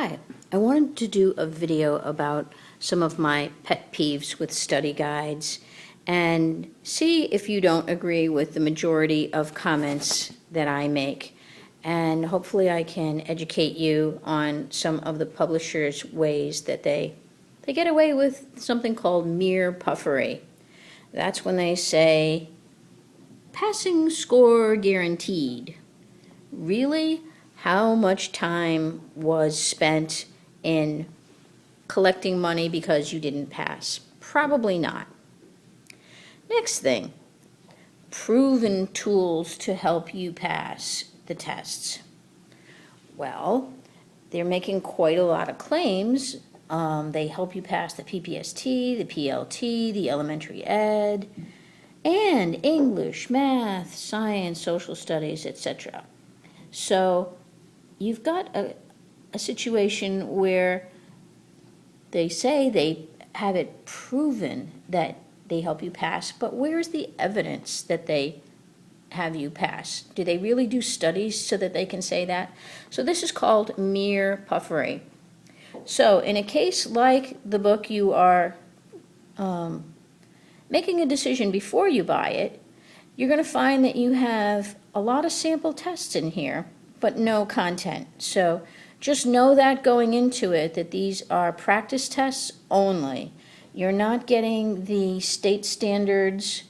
Hi, I wanted to do a video about some of my pet peeves with study guides and see if you don't agree with the majority of comments that I make. And hopefully I can educate you on some of the publishers' ways that they get away with something called mere puffery. That's when they say, passing score guaranteed. Really? How much time was spent in collecting money because you didn't pass? Probably not. Next thing, proven tools to help you pass the tests. Well, they're making quite a lot of claims. They help you pass the PPST, the PLT, the elementary ed, and English, math, science, social studies, etc. So you've got a situation where they say they have it proven that they help you pass, but where's the evidence that they have you pass? Do they really do studies so that they can say that? So this is called mere puffery. So in a case like the book, you are making a decision before you buy it, you're going to find that you have a lot of sample tests in here, but no content. So just know that going into it, that these are practice tests only. You're not getting the state standards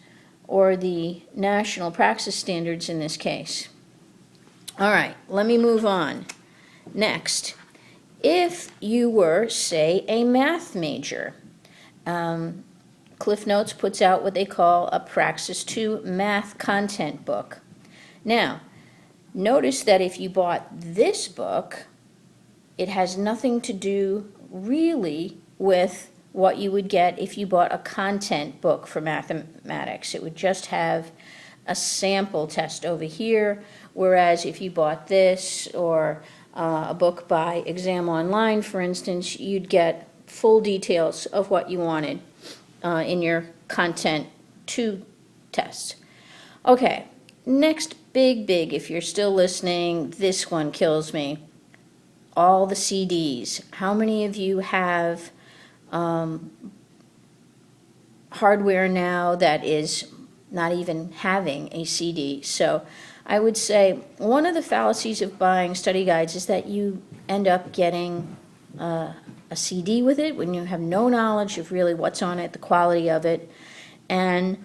or the national Praxis standards in this case. All right, let me move on. Next, if you were, say, a math major, Cliff Notes puts out what they call a Praxis 2 math content book. Now, notice that if you bought this book, it has nothing to do really with what you would get if you bought a content book for mathematics. It would just have a sample test over here, whereas if you bought this or a book by Exam Online, for instance, you'd get full details of what you wanted in your content 2 test. Okay, next big, if you're still listening, this one kills me. All the CDs. How many of you have hardware now that is not even having a CD? So I would say one of the fallacies of buying study guides is that you end up getting a CD with it when you have no knowledge of really what's on it, the quality of it. And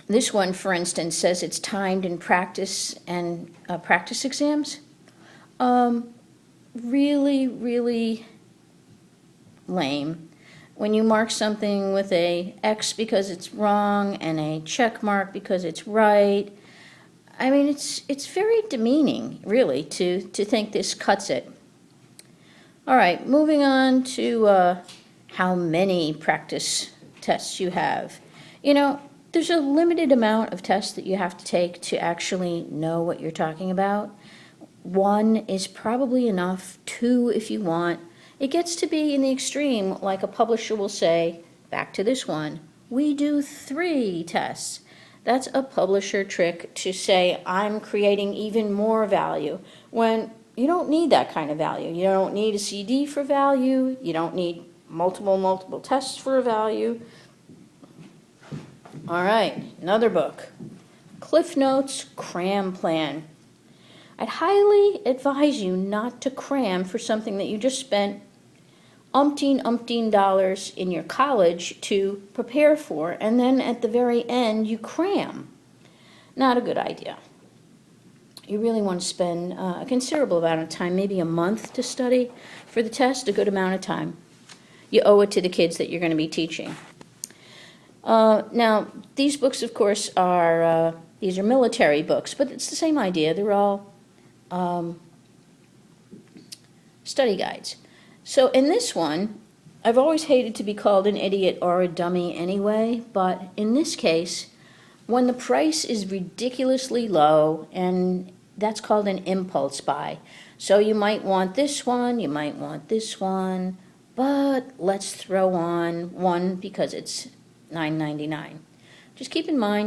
this one, for instance, says it's timed in practice and practice exams. Really lame. When you mark something with a X because it's wrong and a check mark because it's right, I mean, it's very demeaning, really, to think this cuts it. All right, moving on to how many practice tests you have. You know, there's a limited amount of tests that you have to take to actually know what you're talking about. 1 is probably enough, 2 if you want. It gets to be in the extreme, like a publisher will say, back to this one, we do 3 tests. That's a publisher trick to say, I'm creating even more value, when you don't need that kind of value. You don't need a CD for value. You don't need multiple tests for a value. All right, another book, Cliff Notes Cram Plan. I'd highly advise you not to cram for something that you just spent umpteen dollars in your college to prepare for, and then at the very end you cram. Not a good idea. You really want to spend a considerable amount of time, maybe a month to study for the test, a good amount of time. You owe it to the kids that you're going to be teaching. Now, these books, of course, are these are military books, but it's the same idea. They're all study guides. So in this one, I've always hated to be called an idiot or a dummy anyway, but in this case, when the price is ridiculously low, and that's called an impulse buy. So you might want this one, you might want this one, but let's throw on one because it's $9.99. Just keep in mind